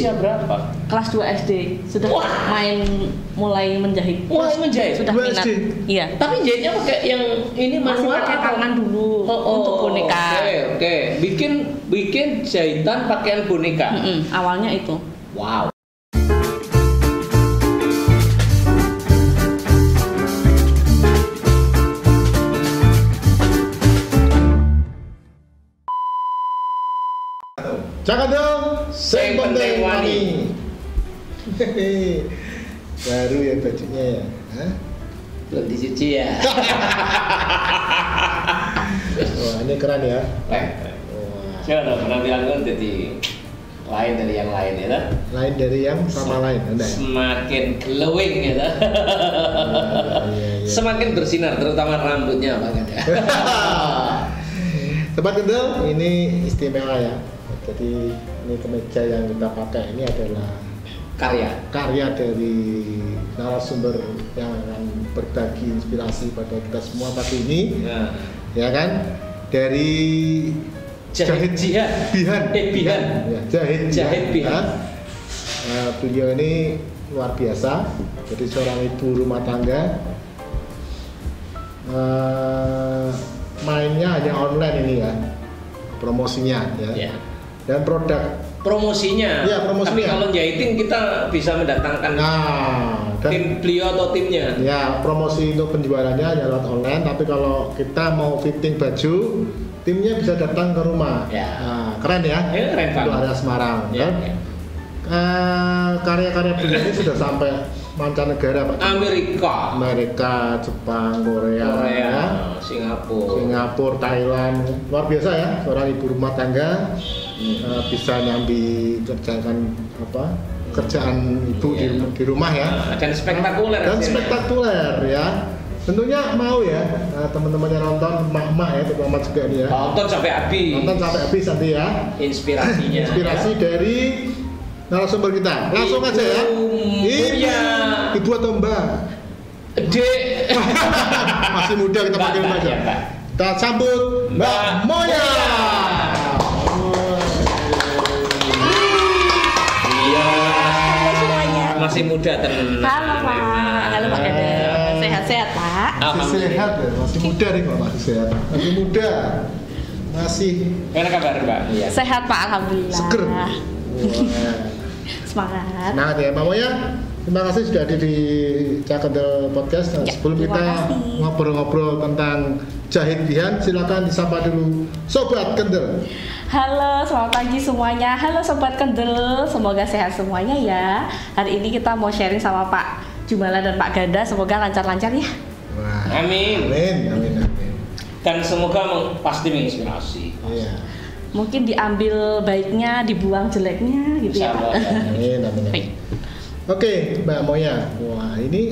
usia berapa? Kelas 2 SD sudah mulai menjahit. Mulai menjahit? Sudah minat. Iya. Tapi jahitnya pakai yang ini masih manual pakai tangan dulu untuk boneka. Oke. Bikin jahitan pakaian boneka. Awalnya itu. Wow. Jangan dong, sing penting wani. Baru ya bajunya ya. Hah? Belum dicuci ya. Wah, ini keren ya. Coba dong, penampilan kan jadi lain dari yang lain ya kan? Lain dari yang sama lain, ada. Semakin glowing ya kan? Iya. Semakin bersinar, terutama rambutnya Pak kan ya. Sobat Kendel, ini istimewa ya. Jadi ini kemeja yang kita pakai ini adalah karya dari narasumber yang akan berbagi inspirasi pada kita semua pagi ini, ya kan? Dari Jahit Bihan. Ya, Jahit Bihan. Beliau ini luar biasa. Jadi seorang ibu rumah tangga. Mainnya hanya online ini ya, promosinya ya. Dan produk promosinya. Iya, promosinya. Tapi kalau jahitin kita bisa mendatangkan tim beliau atau timnya. Ya, promosi untuk penjualannya hanya lewat online, tapi kalau kita mau fitting baju, timnya bisa datang ke rumah. Ya. Nah, keren ya. Keren banget. Itu area Semarang. Ya, kan? ya. Karya-karya beliau ini sudah sampai mancanegara Pak. Amerika, Jepang, Korea, Singapura, Thailand. Luar biasa ya, seorang ibu rumah tangga bisa nyambi kerjaan ibu di rumah ya. Dan spektakuler. Ya. Tentunya mau ya teman-teman yang nonton, emak-emak ya, terutama juga nih ya. Nonton sampai habis nanti ya. Inspirasinya. Inspirasi dari narasumber kita. Langsung aja ya. Ibu atau Mbak? Dek. Masih muda kita panggil aja. Kita sambut Mbak Moya. Iya. Masih muda tenang. Halo Pak Ganda. Sehat-sehat Pak. Masih sehat ya, masih muda nih Pak, masih sehat. Masih muda. Masih. Gimana kabar Mbak? Iya. Sehat Pak, alhamdulillah. Seger. Semangat ya Mbak Moya. Terima kasih sudah hadir di Cakendel Podcast. Ya, sebelum kita ngobrol-ngobrol tentang Jahit Bihan, silakan disapa dulu Sobat Kendel. Halo, selamat pagi semuanya. Halo Sobat Kendel, semoga sehat semuanya ya. Hari ini kita mau sharing sama Pak Jumala dan Pak Ganda, semoga lancar-lancar ya. Wah, amin. Dan semoga pasti menginspirasi. Iya. Mungkin diambil baiknya, dibuang jeleknya gitu ya Pak. Amin. Oke, Mbak Moya. Wah, ini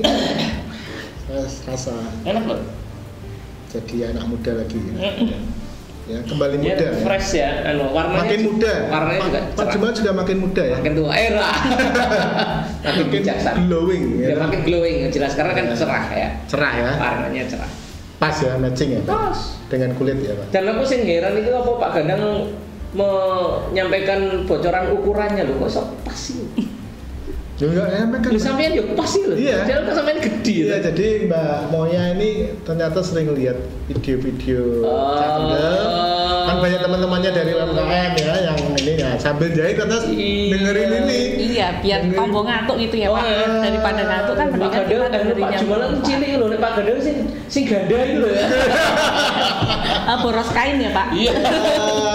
saya rasa enak loh. Jadi anak muda lagi. Ya, kembali muda. Ya, fresh ya, warnanya makin muda. Warnanya juga Pak Jumal juga makin muda ya. Makin tua era. makin bijaksana. Glowing ya. Makin glowing, jelas karena kan cerah ya. Cerah ya. Warnanya cerah. Pas ya, matching ya. Pas. Dengan kulit ya, Pak. Dan aku sing heran itu apa Pak Gandang menyampaikan bocoran ukurannya loh, kok pas sih? Enggak kan. Sampean yo pas sih loh. Iya. Jangan kan sampean gede. Iya, jadi Mbak Moya ini ternyata sering lihat video-video Cakendel. Kan banyak teman-temannya dari UMKM ya yang ini ya sambil jahit terus dengerin ini. Iya, biar tombol ngantuk gitu ya Pak. Daripada ngantuk kan mendingan kita dengerin Pak Jumalan cilik lho, nek Pak Ganda sing ganda itu loh ya. Boros kain ya Pak. Iya.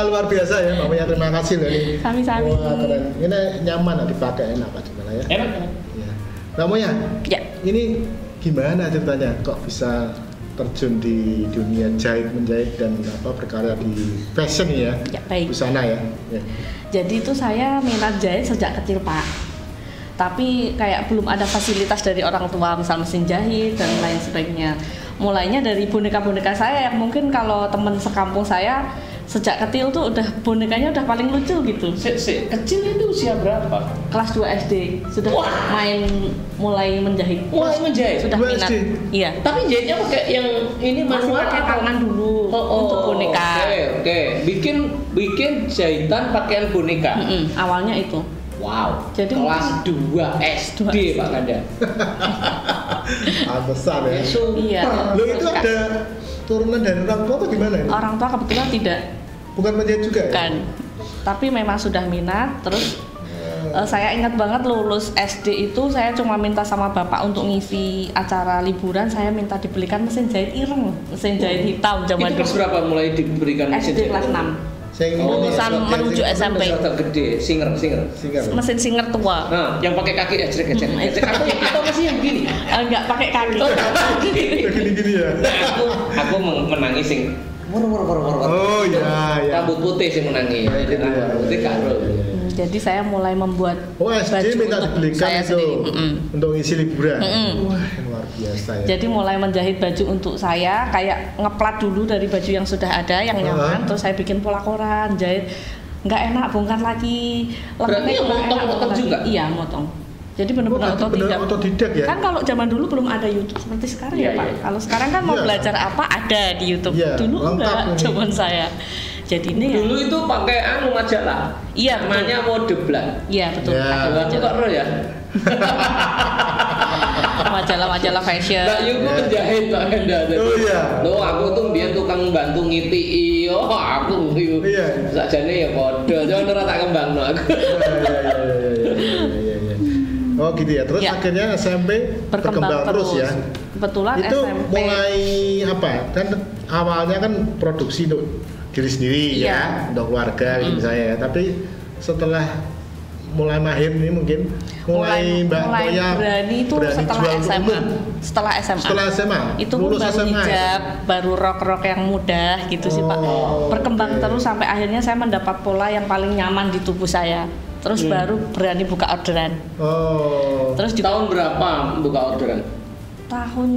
Luar biasa ya Mbak Moya, terima kasih loh ini. Sami-sami. Wah, keren. Ini nyaman dipakai, enak Pak Jumalan ya. Enak. Ya. Mbak Moya. Ya. Ini gimana ceritanya kok bisa terjun di dunia menjahit dan berkarya di fashion ya? Ya, baik. Busana ya. Jadi itu saya minat jahit sejak kecil Pak. Tapi kayak belum ada fasilitas dari orang tua, misal mesin jahit dan lain sebagainya. Mulainya dari boneka-boneka saya yang mungkin kalau teman sekampung saya sejak kecil tuh udah bonekanya udah paling lucu gitu. Kecil itu usia berapa? Kelas 2 SD sudah mulai menjahit. Mulai menjahit. Sudah minat. Iya. Tapi jahitnya pakai yang ini masih manual pakai tangan dulu untuk boneka. Oke. Bikin jahitan pakaian boneka. Awalnya itu. Wow. Jadi kelas 2 SD Pak Kanda. Besar ya. Super. Iya. Lo itu ada turunan dari orang tua atau gimana ini? Orang tua kebetulan tidak. Bukan menjahit juga ya? Bukan. Tapi memang sudah minat. Terus saya ingat banget lulus SD itu saya cuma minta sama bapak untuk ngisi acara liburan, saya minta dibelikan mesin jahit ireng, mesin jahit hitam zaman itu kelas berapa mulai diberikan mesin SD jahit? kelas 6. Lulusan menuju SMP. Gede, singer. Mesin singer tua. Nah, yang pakai kaki ejrek. Atau masih yang gini? Enggak pakai kaki. Gini-gini ya. Aku menangis sing mur. Oh iya. Rambut putih sih menangis. Jadi rambut putih karo. Jadi saya mulai membuat SD minta dibelikan saya itu sendiri. untuk isi liburan. Wah, luar biasa ya. Jadi mulai menjahit baju untuk saya, kayak ngeplat dulu dari baju yang sudah ada yang nyaman, terus saya bikin pola koran, jahit. Nggak enak, bongkar lagi. Berarti motong juga? Iya, motong. Jadi benar-benar otodidak ya. Kan kalau zaman dulu belum ada YouTube seperti sekarang ya, Pak. Iya. Kalau sekarang kan mau belajar apa ada di YouTube. Dulu enggak, zaman saya. Jadi ini dulu itu pakai majalah. Iya, namanya Modeblan. Iya, betul. Aku kok ro ya. Majalah fashion. Mbak Yuku penjahit Pak Kanda. Oh iya. Loh, aku tuh biyen tukang bantu ngitiki. Oh, aku yo. Iya. Sakjane ya padha. Jangan ora tak kembangno aku. Iya. Oh gitu ya. Terus akhirnya SMP berkembang terus ya. Kebetulan itu SMP mulai apa? Kan awalnya kan produksi untuk diri sendiri ya, untuk keluarga gitu saya. Tapi setelah mulai mahir ini mungkin mulai berani itu setelah SMA. Setelah SMA. Itu baru hijab, baru rok yang mudah gitu sih Pak. Berkembang terus sampai akhirnya saya mendapat pola yang paling nyaman di tubuh saya. Terus baru berani buka orderan. Terus juga, tahun berapa buka orderan? Tahun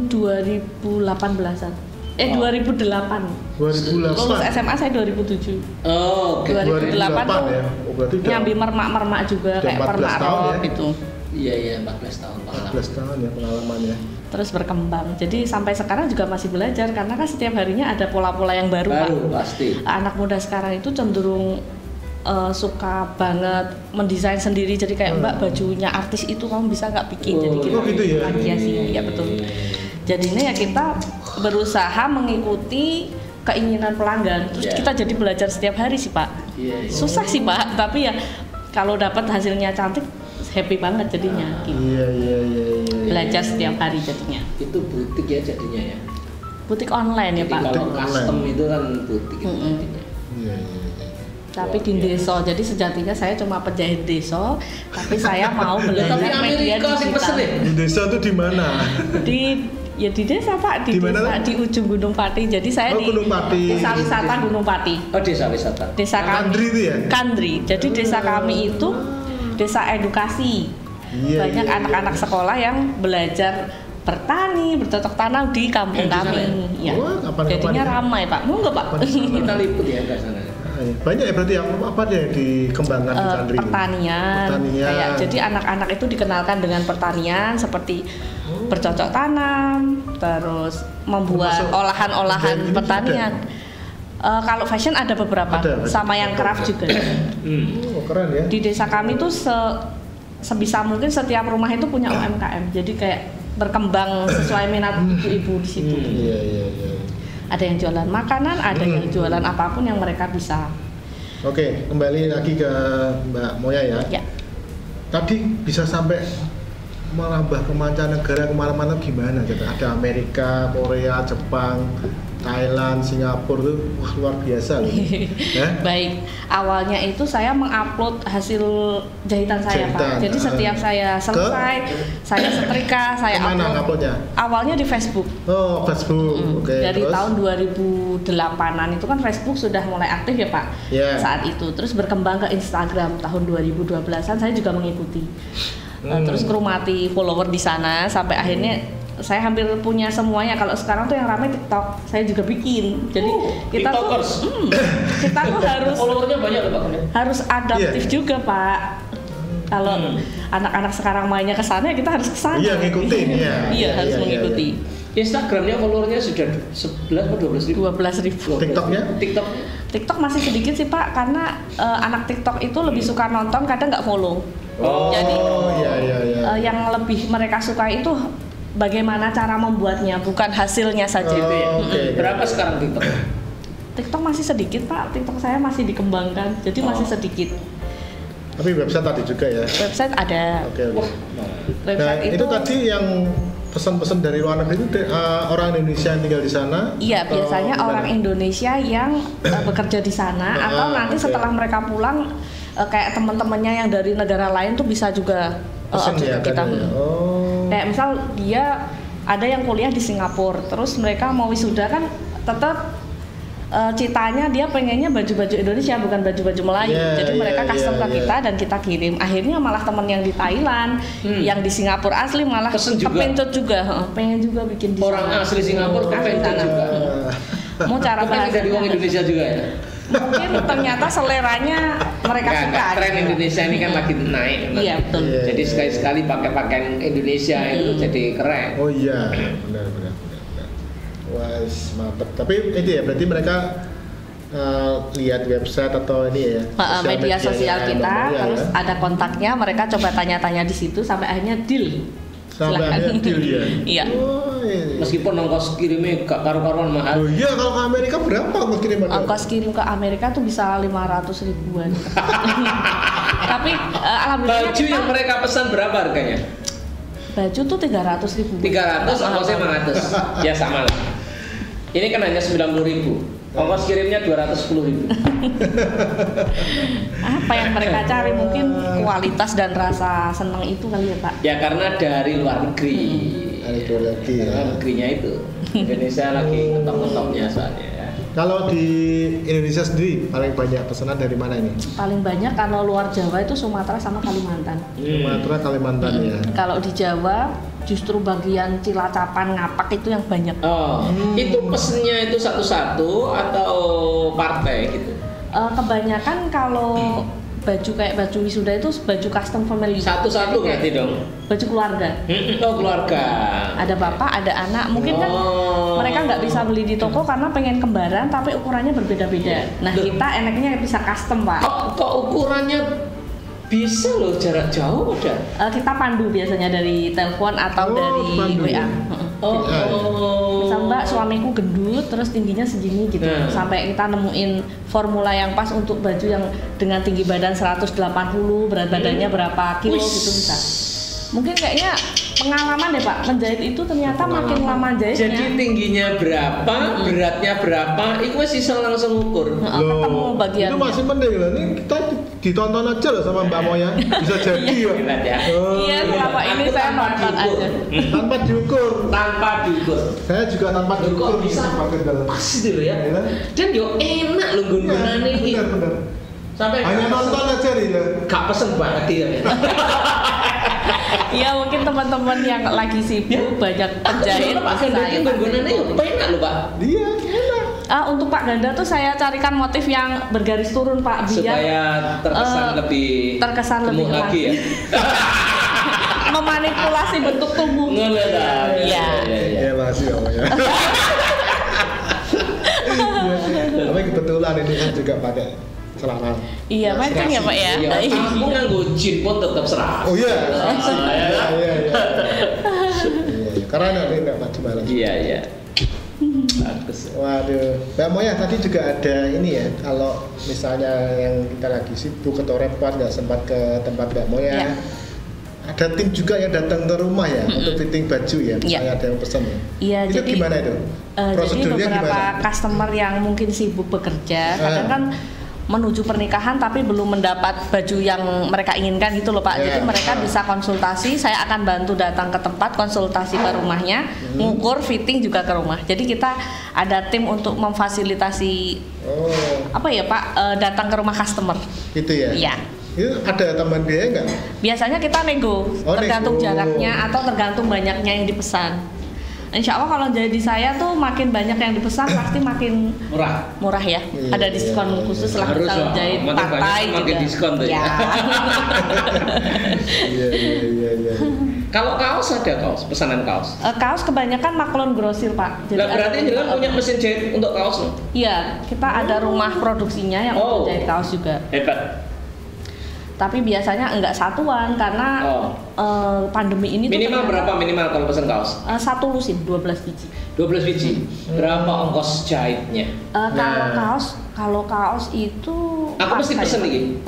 2018-an. 2008. Lulus SMA saya 2007. Oh, 2008 tuh ya. Berarti nyambi mermak juga kayak permak rok gitu. Iya, 14 tahun pengalaman. 14 tahun ya pengalaman ya. Terus berkembang. Jadi sampai sekarang juga masih belajar karena kan setiap harinya ada pola-pola yang baru Pak. Pasti. Anak muda sekarang itu cenderung suka banget mendesain sendiri, jadi kayak Mbak bajunya artis itu kamu bisa nggak bikin, jadi kita gitu ya? ya betul. Jadinya ya kita berusaha mengikuti keinginan pelanggan, terus kita jadi belajar setiap hari sih Pak. Susah sih Pak, tapi ya kalau dapat hasilnya cantik happy banget jadinya. Gitu. Iya. Belajar setiap hari jadinya. Itu butik ya jadinya ya. Butik online ya Pak. Kalau custom itu kan butik itu jadinya. Iya. Tapi di desa, jadi sejatinya saya cuma penjahit desa, tapi saya mau belajar media digital. Di desa itu di mana? Di desa Pak, di desa di ujung Gunung Pati. Jadi saya di desa wisata Gunung Pati. Oh, desa wisata. Desa kami. Kandri itu ya? Kandri. Jadi desa kami itu desa edukasi. Banyak anak-anak sekolah yang belajar bertani, bercocok tanam di kampung kami. Ya. Jadinya ramai Pak. Mau nggak Pak? Kita liput ya ke sana. Banyak ya berarti apa yang dikembangkan di Kandri? Pertanian. Kayak, jadi anak-anak itu dikenalkan dengan pertanian seperti bercocok tanam, terus membuat olahan-olahan pertanian. Kalau fashion ada beberapa, sama yang craft juga. Keren ya. Di desa kami tuh sebisa mungkin setiap rumah itu punya UMKM. Jadi kayak berkembang sesuai minat ibu-ibu di situ. Iya. Ada yang jualan makanan, ada yang jualan apapun yang mereka bisa. Oke, kembali lagi ke Mbak Moya ya. Tadi bisa sampai merambah ke mancanegara kemana-mana gimana? Ada Amerika, Korea, Jepang, Thailand, Singapura tuh wah luar biasa loh. Baik, awalnya itu saya mengupload hasil jahitan saya Pak. Jadi setiap saya selesai, saya setrika, saya upload. Awalnya di Facebook. Oh, Facebook. Oke. Dari tahun 2008-an itu kan Facebook sudah mulai aktif ya Pak. Saat itu terus berkembang ke Instagram tahun 2012-an saya juga mengikuti. Terus ngerumati follower di sana sampai akhirnya saya hampir punya semuanya. Kalau sekarang tuh yang ramai TikTok, saya juga bikin. Jadi kita tuh harus followernya banyak loh Pak. Harus adaptif juga Pak. Kalau anak-anak sekarang mainnya ke sana, kita harus ke sana. Iya, ngikutin ya. Iya, harus mengikuti. Instagramnya followernya sudah 11 atau 12 ribu? 12 ribu. TikToknya? TikTok masih sedikit sih Pak, karena anak TikTok itu lebih suka nonton, kadang nggak follow. Jadi yang lebih mereka suka itu bagaimana cara membuatnya, bukan hasilnya saja. Berapa sekarang TikTok? TikTok masih sedikit Pak, TikTok saya masih dikembangkan, jadi masih sedikit. Tapi website tadi juga ya? Website ada. Oke. Website itu tadi yang pesan-pesan dari luar negeri itu orang Indonesia yang tinggal di sana? Iya, biasanya orang Indonesia yang bekerja di sana atau nanti setelah mereka pulang kayak teman-temannya yang dari negara lain tuh bisa juga pesan ya, kita. Kayak misal dia ada yang kuliah di Singapura, terus mereka mau wisuda kan tetap citanya dia pengennya baju-baju Indonesia bukan baju-baju Melayu, jadi mereka custom ke kita dan kita kirim. Akhirnya malah teman yang di Thailand, yang di Singapura asli malah kepentut juga, pengen juga bikin di orang sana. Asli Singapura kepentut juga. Mau cara bahasa dari orang Indonesia juga ya? Mungkin ternyata seleranya mereka suka. Tren Indonesia ini kan lagi naik. Iya betul. Jadi sekali-sekali pakai pakaian Indonesia itu jadi keren. Oh iya, benar. Wah, mantap. Tapi itu ya, berarti mereka lihat website atau ini ya? Media sosial kita, terus ada kontaknya, mereka coba tanya-tanya di situ sampai akhirnya deal. Sampai akhirnya deal ya? Iya. Meskipun ongkos kirimnya gak karu-karuan mahal. Oh iya, kalau ke Amerika berapa ongkos kirimnya? Ongkos kirim ke Amerika tuh bisa 500 ribuan. Tapi alhamdulillah baju yang mereka pesan berapa harganya? Baju tuh 300 ribu. 300, ongkosnya 500. Ya sama lah. Ini kan hanya 90.000. Ongkos kirimnya 210.000. Apa yang mereka cari, mungkin kualitas dan rasa senang itu kali ya Pak? Ya karena dari luar negeri. Negerinya itu. Indonesia lagi ngetop-ngetopnya soalnya ya. Kalau di Indonesia sendiri paling banyak pesanan dari mana ini? Paling banyak kalau luar Jawa itu Sumatera sama Kalimantan. Sumatera, Kalimantan ya. Kalau di Jawa justru bagian Cilacapan, Ngapak itu yang banyak. Itu pesennya itu satu-satu atau partai gitu? Kebanyakan kalau baju kayak baju wisuda itu baju custom family. Satu-satu berarti dong? Baju keluarga. Oh keluarga. Ada bapak, ada anak. Mungkin kan mereka nggak bisa beli di toko karena pengen kembaran, tapi ukurannya berbeda-beda. Nah kita enaknya bisa custom Pak. Kok ukurannya bisa loh jarak jauh ada? Kita pandu biasanya dari telepon atau dari WA. Misal Mbak suamiku gendut terus tingginya segini gitu. Sampai kita nemuin formula yang pas untuk baju yang dengan tinggi badan 180, berat badannya berapa kilo gitu bisa. Mungkin kayaknya pengalaman deh Pak, menjahit itu ternyata makin lama jahitnya. Jadi tingginya berapa, beratnya berapa, itu masih bisa langsung ukur. Ketemu bagiannya. Itu masih penting loh. Ini kita ditonton aja loh sama Mbak Moya, bisa jadi ya. Iya, selama ini saya nonton aja. Tanpa diukur. Tanpa diukur. Saya juga tanpa diukur bisa pas itu ya. Dan yo enak loh gun-gunane iki. Benar. Sampai hanya nonton aja nih. Gak pesen banget dia. Iya mungkin teman-teman yang lagi sibuk banyak penjahit. Pak Ganda ini gun-gunane yo enak loh Pak. Iya, enak. Untuk Pak Ganda tuh saya carikan motif yang bergaris turun Pak, biar supaya terkesan lebih lagi ya. Memanipulasi bentuk tubuh. Iya. Iya makasih ya. Tapi kebetulan ini kan juga pakai celana. Iya, matching ya Pak ya. Aku nganggo jin pun tetap serasi. Oh iya. Iya. Karena nanti nggak maju malam. Iya. Bagus. Waduh, Mbak Moya tadi juga ada ini ya. Kalau misalnya yang kita lagi sibuk atau repot nggak sempat ke tempat Mbak Moya, ada tim juga yang datang ke rumah ya untuk fitting baju ya. Misalnya ada yang pesan ya. Iya. Itu jadi, gimana itu? Prosedurnya jadi beberapa gimana? Customer yang mungkin sibuk bekerja, kadang kan menuju pernikahan tapi belum mendapat baju yang mereka inginkan gitu loh Pak. Jadi mereka bisa konsultasi, saya akan bantu datang ke tempat, konsultasi ke rumahnya, ngukur, fitting juga ke rumah. Jadi kita ada tim untuk memfasilitasi apa ya Pak, datang ke rumah customer. Gitu ya? Iya. Itu ada tambahan biaya nggak? Biasanya kita nego, tergantung jaraknya atau tergantung banyaknya yang dipesan. Insya Allah kalau jadi saya tuh makin banyak yang dipesan pasti makin murah ya. Ada diskon khusus lah kalau jahit partai juga. Makin diskon tuh ya. Iya. Kalau kaos ada pesanan kaos. Kaos kebanyakan maklon grosir Pak. Lah berarti jenengan punya mesin jahit untuk kaos loh? Iya, kita ada rumah produksinya yang untuk jahit kaos juga. Hebat. Tapi biasanya enggak satuan karena pandemi ini minimal berapa minimal kalau pesan kaos? Satu lusin 12 biji. 12 biji. Berapa ongkos jahitnya? Kalau kaos itu aku mesti pesen nih.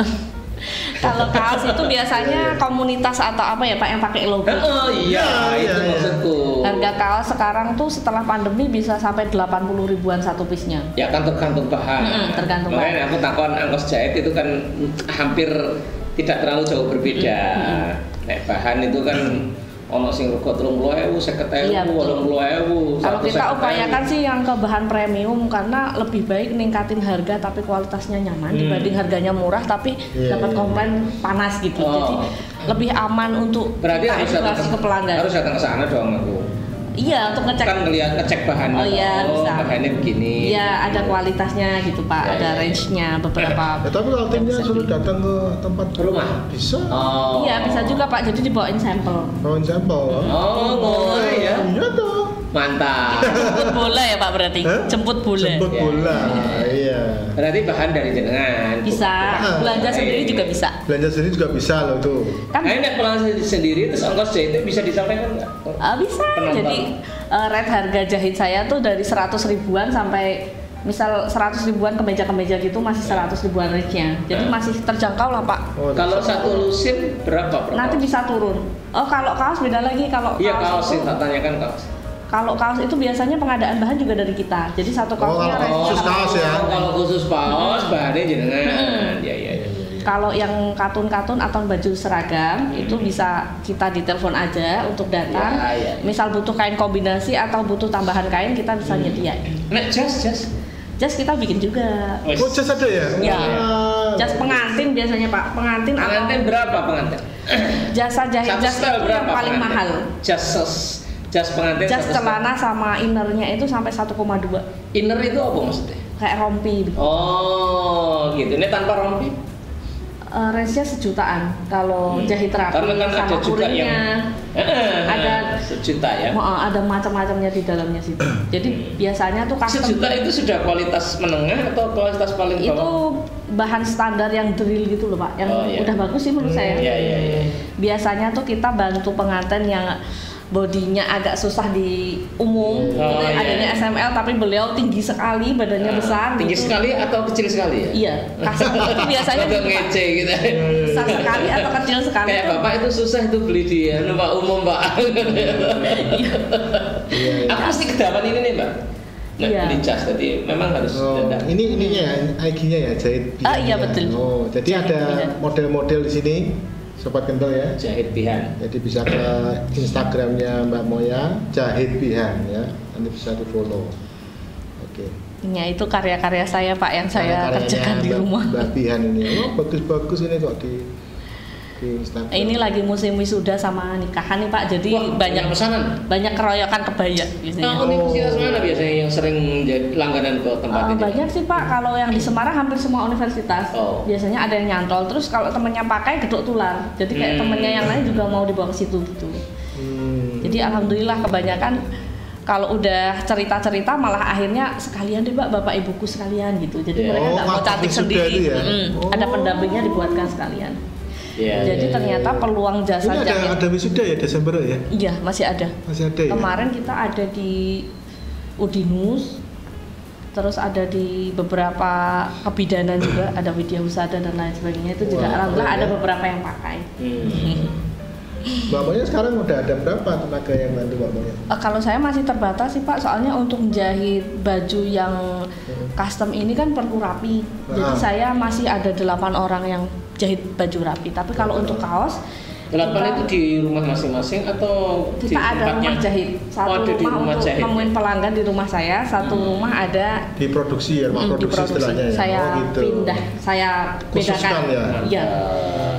Kalau kaos itu biasanya komunitas atau apa ya Pak yang pakai logo. Oh iya, itu maksudku. Harga kaos sekarang tuh setelah pandemi bisa sampai 80 ribuan satu piece-nya. Ya kan tergantung bahan. Tergantung bahan. Makanya aku takon ongkos jahit itu kan hampir tidak terlalu jauh berbeda. Nek bahan itu kan ono sing rego 30.000, 50.000, 80.000. Kalau kita upayakan sih yang ke bahan premium karena lebih baik ningkatin harga tapi kualitasnya nyaman dibanding harganya murah tapi dapat komplain panas gitu. Jadi lebih aman untuk berarti harus datang ke pelanggan. Harus datang ke sana dong aku. Iya, untuk ngecek. Kan ngecek bahannya. Oh iya, bisa. Bahannya begini. Iya, ada kualitasnya gitu Pak, ada range-nya beberapa. Tapi kalau timnya suruh datang ke tempat rumah bisa. Iya, bisa juga Pak. Jadi dibawain sampel. Bawain sampel. Boleh ya. Iya dong. Mantap. Jemput bola ya Pak berarti? Jemput bola. Jemput bola, iya. Berarti bahan dari jenengan. Bisa. Belanja sendiri juga bisa. Belanja sendiri juga bisa loh tuh. Kan nek belanja sendiri terus ongkos jahitnya bisa disampaikan nggak? Bisa. Jadi rate harga jahit saya tuh dari 100 ribuan sampai misal 100 ribuan kemeja-kemeja gitu masih 100 ribuan range-nya. Jadi masih terjangkau lah Pak. Kalau satu lusin berapa? Nanti bisa turun. Kalau kaos beda lagi. Kalau iya kaos sih, tak tanyakan kaos. Kalau kaos itu biasanya pengadaan bahan juga dari kita. Jadi satu kaosnya khusus kaos ya. Kalau khusus kaos bahannya jenengan. Iya. Kalau yang katun-katun atau baju seragam itu bisa kita ditelepon aja untuk datang. Misal butuh kain kombinasi atau butuh tambahan kain kita bisa nyediain. Nek jas kita bikin juga. Oh, jas ada ya? Iya. Jas pengantin biasanya Pak. Pengantin berapa pengantin? Jasa jahit jas itu yang paling mahal. Jas pengantin. Jas celana sama innernya itu sampai 1,2. Inner itu apa maksudnya? Kayak rompi. Oh, gitu. Ini tanpa rompi? Range-nya sejutaan kalau jahit rapi. Karena kan sama ada juga yang ada sejuta ya. Ada macam-macamnya di dalamnya situ. Jadi biasanya tuh custom. Sejuta itu sudah kualitas menengah atau kualitas paling bawah? Itu bahan standar yang drill gitu loh Pak. Yang udah bagus sih menurut saya. Iya. Biasanya tuh kita bantu pengantin yang bodinya agak susah di umum, adanya SML tapi beliau tinggi sekali, badannya besar. Tinggi gitu. Sekali atau kecil sekali ya? Iya, kasar itu biasanya ngece gitu. Besar sekali atau kecil sekali. Kayak Bapak itu susah itu beli di Pak umum Pak. Aku mesti kedapan ini nih Mbak. Beli jas tadi memang harus ini ininya ya, IG-nya ya jahit. Iya betul. Oh, jadi jahit ada model-model di sini. Sobat Kental ya, Jahit Bihan. Jadi bisa ke Instagramnya Mbak Moya, Jahit Bihan ya, nanti bisa di follow. Oke. Ya itu karya-karya saya Pak yang saya kerjakan di rumah. Mbak Bihan ini, bagus-bagus ini kok di Instagram. Ini lagi musim wisuda sama nikahan nih Pak, jadi banyak pesanan, banyak keroyokan kebaya biasanya. Universitas mana biasanya yang sering langganan ke tempat ini? Banyak sih Pak, kalau yang di Semarang hampir semua universitas. Biasanya ada yang nyantol, terus kalau temennya pakai gedok tular, jadi kayak temennya yang lain juga mau dibawa ke situ gitu. Jadi alhamdulillah kebanyakan kalau udah cerita-cerita malah akhirnya sekalian deh Mbak, bapak ibuku sekalian gitu. Jadi mereka nggak mau cantik sendiri, ada pendampingnya dibuatkan sekalian. Jadi ternyata peluang jasa jahit. Ini ada wisuda ya Desember ya? Iya masih ada. Masih ada ya? Kemarin kita ada di Udinus, terus ada di beberapa kebidanan juga, ada Widya Husada dan lain sebagainya. Itu juga alhamdulillah ada beberapa yang pakai. Mbak Moya sekarang udah ada berapa tenaga yang bantu Mbak Moya? Kalau saya masih terbatas sih Pak, soalnya untuk menjahit baju yang custom ini kan perlu rapi. Jadi saya masih ada 8 orang yang jahit baju rapi. Tapi kalau untuk kaos 8 itu di rumah masing-masing atau kita ada rumah jahit. Satu rumah untuk nemuin pelanggan di rumah saya, satu rumah ada di produksi ya, rumah produksi istilahnya ya. Saya gitu. Pindah, saya bedakan. Iya.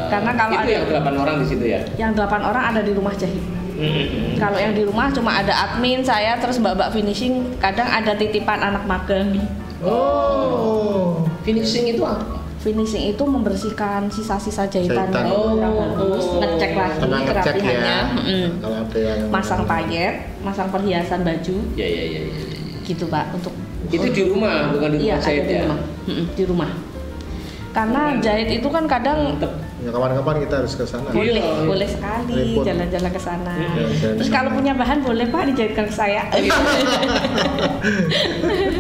Karena kalau itu ada yang 8 orang di situ ya. Yang 8 orang ada di rumah jahit. Kalau yang di rumah cuma ada admin saya, terus mbak-mbak finishing, kadang ada titipan anak magang. Finishing itu apa? Finishing itu membersihkan sisa-sisa jahitan yang kurang bagus, ngecek lagi lagi sama ngecek kerapihannya. ya. Kalau ada yang Masang payet, masang perhiasan baju. Ya. Gitu Pak untuk Itu di rumah bukan di rumah jahit di ya. rumah. Di rumah. Karena jahit itu kan kadang ya, kapan-kapan kita harus ke sana. boleh sekali Repot. jalan-jalan ke sana. Jalan-jalan. Terus kalau punya bahan boleh Pak dijahitkan ke saya.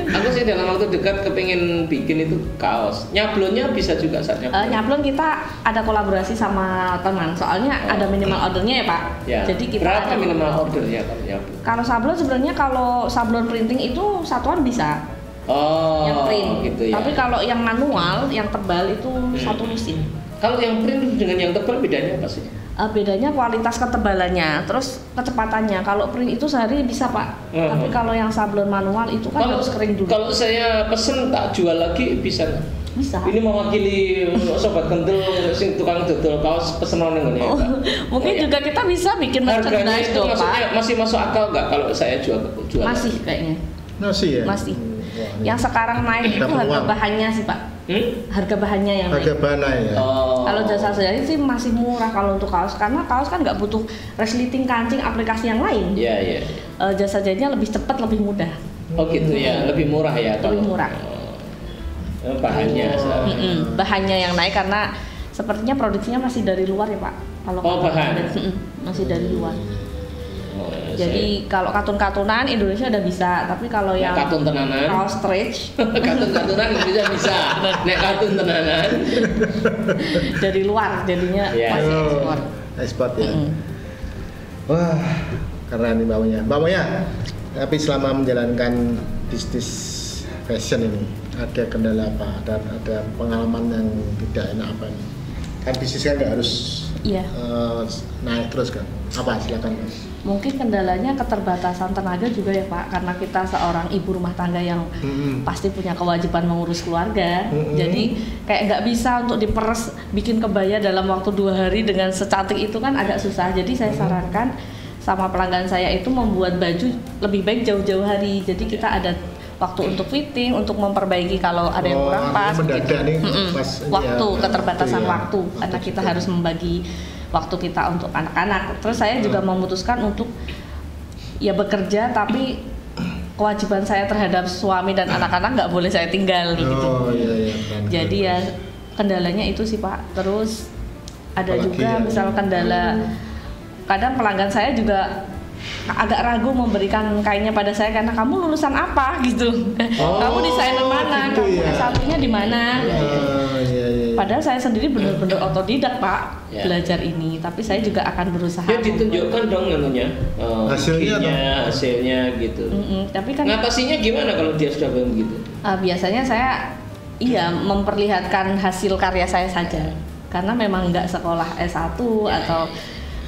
Aku sih dalam waktu dekat kepingin bikin itu kaos. Nyablonnya bisa juga saat nyablon. Nyablon kita ada kolaborasi sama teman. Soalnya ada minimal ordernya ya Pak. Ya. Jadi kita Berapa minimal ordernya kalau nyablon? Kalau sablon sebenarnya kalau sablon printing itu satuan bisa. Oh, Yang print. gitu ya. Tapi kalau yang manual, yang tebal itu satu lusin. Kalau yang print dengan yang tebal bedanya apa sih? Bedanya kualitas ketebalannya, terus kecepatannya. Kalau print itu sehari bisa Pak. Tapi kalau yang sablon manual itu kan harus kering dulu. Kalau saya pesen tak jual lagi bisa nggak? Bisa. Ini mewakili sobat kentul sing tukang dodol kaos pesenan ini ya, Pak. Mungkin ya. juga kita bisa bikin Harganya merchandise itu dong maksudnya Pak. masih masuk akal nggak kalau saya jual? Masih kayaknya. Masih ya? Masih. Wah, Yang sekarang naik itu harga bahannya sih Pak. Harga bahannya yang naik. harga bahannya ya. Oh. Kalau jasa jahit sih masih murah kalau untuk kaos, karena kaos kan nggak butuh resleting, kancing, aplikasi yang lain. Iya. Jasa jahitnya lebih cepat, lebih mudah. Oh gitu ya, lebih murah ya kalau. Lebih murah. Bahannya. Bahannya yang naik karena sepertinya produksinya masih dari luar ya Pak. Kalau bahan. masih dari luar. Oh, Jadi kalau katun-katunan Indonesia udah bisa, tapi kalau yang katun tenanan. kaos stretch katun-katunan bisa. Nek katun tenanan. dari luar jadinya Ya. masih ekspor. Ekspor ya. Wah, keren nih Mbak Moya. Tapi selama menjalankan bisnis fashion ini ada kendala apa? Ada pengalaman yang tidak enak apa nih? Kan bisnis kan nggak harus naik terus kan? Apa? Silakan Mas. Mungkin kendalanya keterbatasan tenaga juga ya Pak, karena kita seorang ibu rumah tangga yang pasti punya kewajiban mengurus keluarga. Jadi kayak nggak bisa untuk diperes bikin kebaya dalam waktu 2 hari dengan secantik itu kan agak susah. Jadi saya sarankan sama pelanggan saya itu membuat baju lebih baik jauh-jauh hari. Jadi kita ada waktu untuk fitting, untuk memperbaiki kalau ada yang kurang pas. Mendadak nih, pas waktu, ya, keterbatasan ya. waktu, karena kita harus membagi waktu kita untuk anak-anak. Terus saya juga memutuskan untuk ya bekerja, tapi kewajiban saya terhadap suami dan anak-anak nggak boleh saya tinggal gitu. Iya. Jadi ya kendalanya itu sih Pak. Terus ada apalagi juga ya, misal kendala, kadang pelanggan saya juga agak ragu memberikan kainnya pada saya karena kamu lulusan apa gitu. Kamu desainer mana? Gitu kamu ya. S1-nya di mana? Iya. Padahal saya sendiri benar-benar otodidak Pak belajar ini, tapi saya juga akan berusaha. Ya ditunjukkan dong anunya, hasilnya gitu. Tapi kan ngatasinya gimana kalau dia sudah begitu? Biasanya saya memperlihatkan hasil karya saya saja, karena memang nggak sekolah S1 atau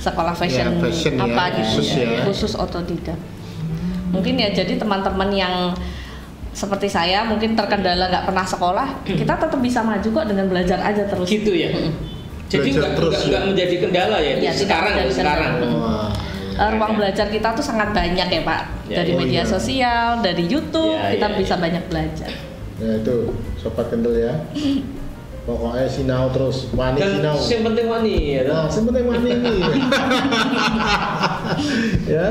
sekolah fashion apa ya, gitu khusus otodidak. Mungkin ya jadi teman-teman yang seperti saya mungkin terkendala nggak pernah sekolah, kita tetap bisa maju kok dengan belajar aja terus. Gitu ya. Jadi nggak menjadi kendala ya, sekarang. Ruang belajar kita tuh sangat banyak ya Pak, dari media sosial, dari YouTube, kita bisa banyak belajar. Ya itu sobat kendel ya. Pokoknya sinau terus, wani sinau. Yang penting wani ya. Nah, yang penting wani ini. Ya.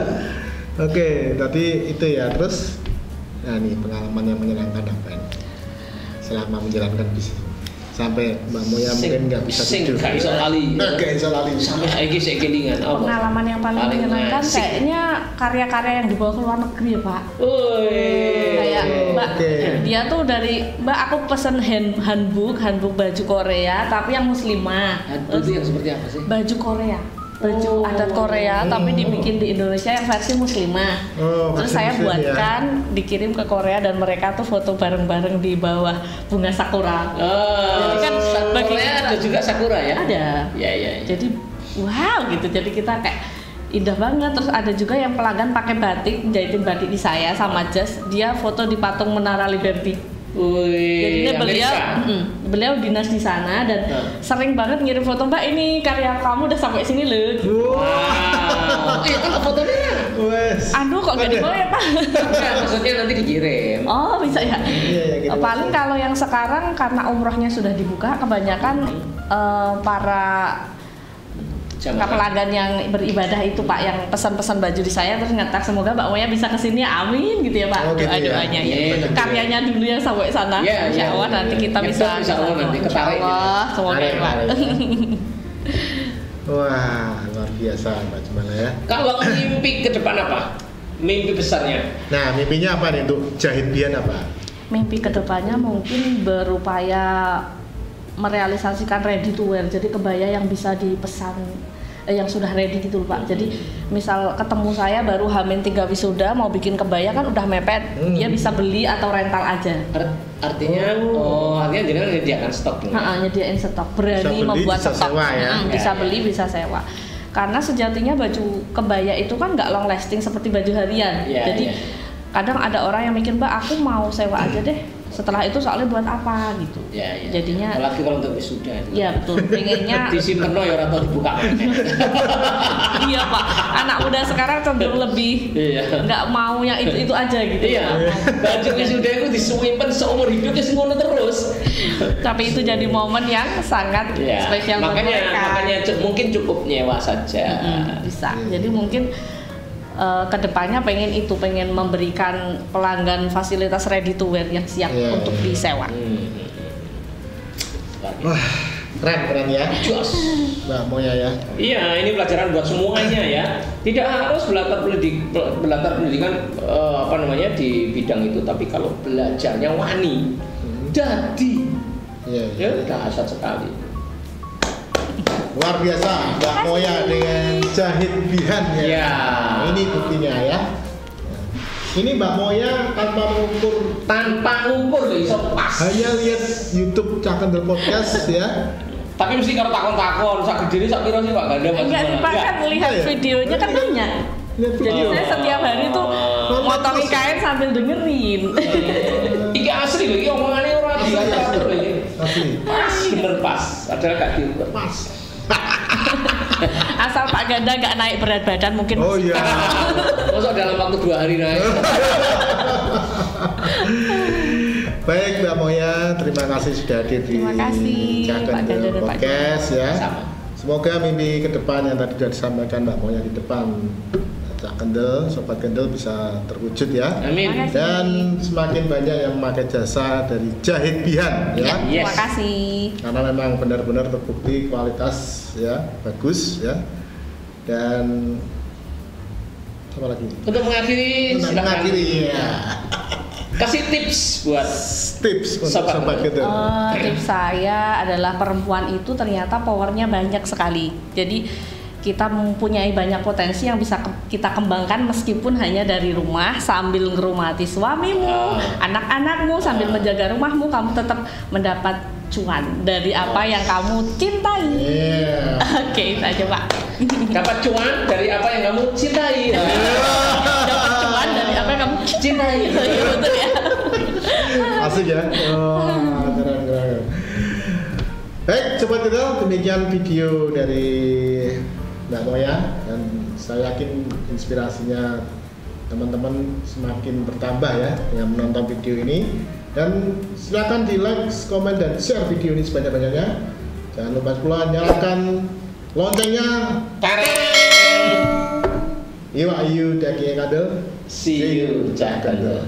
Oke, tadi itu ya. Terus nah nih pengalaman yang menyenangkan apa ini? Selama menjalankan bisnis. Sampai Mbak Moya mungkin nggak bisa tidur. Nggak iso lali. Nggak iso lali. Sampai saiki saya kelingan. Pengalaman yang paling menyenangkan kayaknya karya-karya yang dibawa ke luar negeri ya Pak. Kayak Mbak, dia tuh dari Mbak aku pesen handbook baju Korea tapi yang muslimah. Handbook itu yang seperti apa sih? Baju Korea. Baju adat Korea tapi dibikin di Indonesia yang versi muslimah. Terus saya buatkan, dikirim ke Korea dan mereka tuh foto bareng-bareng di bawah bunga sakura. Jadi kan bagi Korea ada juga sakura ya? Ada. Ya. Jadi wow gitu. Jadi kita kayak indah banget. Terus ada juga yang pelanggan pakai batik, jahitin batik di saya sama jas, dia foto di patung Menara Liberty. Jadinya beliau dinas di sana dan sering banget ngirim foto, Mbak ini karya kamu udah sampai sini loh. Wow. Itu fotonya. Aduh kok gak dibawa ya Pak? Maksudnya nanti dikirim. Oh bisa ya. Gitu paling kalau yang sekarang karena umrohnya sudah dibuka, kebanyakan para pelanggan yang beribadah itu Pak, yang pesan-pesan baju di saya terus ngetak semoga Mbak Moya bisa kesini, amin gitu ya Pak. Doa-doanya ya. Karyanya dulu yang sampai sana. Insya Allah nanti kita bisa. Insya Allah nanti ketarik. Semoga Pak. Wah, luar biasa Mbak Jumala ya. Kalau mimpi ke depan apa? Mimpi besarnya. Nah, mimpinya apa nih untuk Jahit Bian apa? Mimpi kedepannya mungkin berupaya merealisasikan ready to wear, jadi kebaya yang bisa dipesan, yang sudah ready gitu Pak. Jadi misal ketemu saya baru H-3 wisuda mau bikin kebaya kan udah mepet, dia bisa beli atau rental aja. Artinya, artinya jadi menyediakan stok. Nyediain stok, berani membuat bisa stok. Sewa, ya? Bisa beli, bisa sewa. Karena sejatinya baju kebaya itu kan nggak long lasting seperti baju harian. Jadi kadang ada orang yang mikir Mbak aku mau sewa aja deh. Setelah itu soalnya buat apa gitu. Jadinya apalagi kalau untuk wisuda itu. Iya betul. Pengennya disimpen ya ora tau dibuka. Iya Pak. Anak muda sekarang cenderung lebih nggak mau yang itu aja gitu. Baju wisuda itu disimpen seumur hidupnya ngono terus. Tapi itu jadi momen yang sangat spesial makanya mungkin cukup nyewa saja. Bisa. Jadi mungkin kedepannya pengen memberikan pelanggan fasilitas ready to wear yang siap untuk disewa. Wah, keren ya. Jos. Mbak Moya ya. Iya, ini pelajaran buat semuanya ya. Tidak harus belajar pendidikan di bidang itu, tapi kalau belajarnya wani, jadi dahsyat sekali. Luar biasa Mbak Moya dengan Jahit Bian ya. Ini buktinya ya. Ini Mbak Moya tanpa mengukur iso pas. Hanya lihat YouTube Cakendel Podcast ya. Tapi mesti kalau takon-takon sak gedene sak piro sih Pak Ganda Mas? Enggak Pak, kan lihat videonya kan banyak. Jadi saya setiap hari tuh motong kain sambil dengerin. Iki asli lho, iki omongane ora diatur lho iki. Asli. Pas bener pas. Padahal gak diukur. Pas. Asal Pak Ganda nggak naik berat badan mungkin. Oh iya. Masa dalam waktu 2 hari naik. Baik Mbak Moya, terima kasih sudah hadir di Cakendel Podcast ya. Semoga mimpi ke depan yang tadi sudah disampaikan Mbak Moya di depan Cakendel, Sobat Kendel bisa terwujud ya. Amin. Dan semakin banyak yang memakai jasa dari Jahit Bian ya. Terima kasih. Karena memang benar-benar terbukti kualitas ya, bagus ya. Dan apa lagi? Untuk mengakhiri ya. Kasih tips buat untuk Sobat Kendel. Tips saya adalah perempuan itu ternyata powernya banyak sekali. Jadi kita mempunyai banyak potensi yang bisa kita kembangkan meskipun hanya dari rumah sambil ngerumati suamimu, anak-anakmu, sambil menjaga rumahmu, kamu tetap mendapat cuan dari apa yang kamu cintai. Oke, itu aja Pak. Dapat cuan dari apa yang kamu cintai. Dapat cuan dari apa yang kamu cintai. Betul ya. Asik ya. Keren. Baik, Sobat Kendel, demikian video dari Mbak Moya, dan saya yakin inspirasinya teman-teman semakin bertambah ya yang menonton video ini. Dan silakan di like, komen, dan share video ini sebanyak-banyaknya. Jangan lupa pula nyalakan loncengnya. Yuk, ayu dagingnya Kendel. See you Cakendel.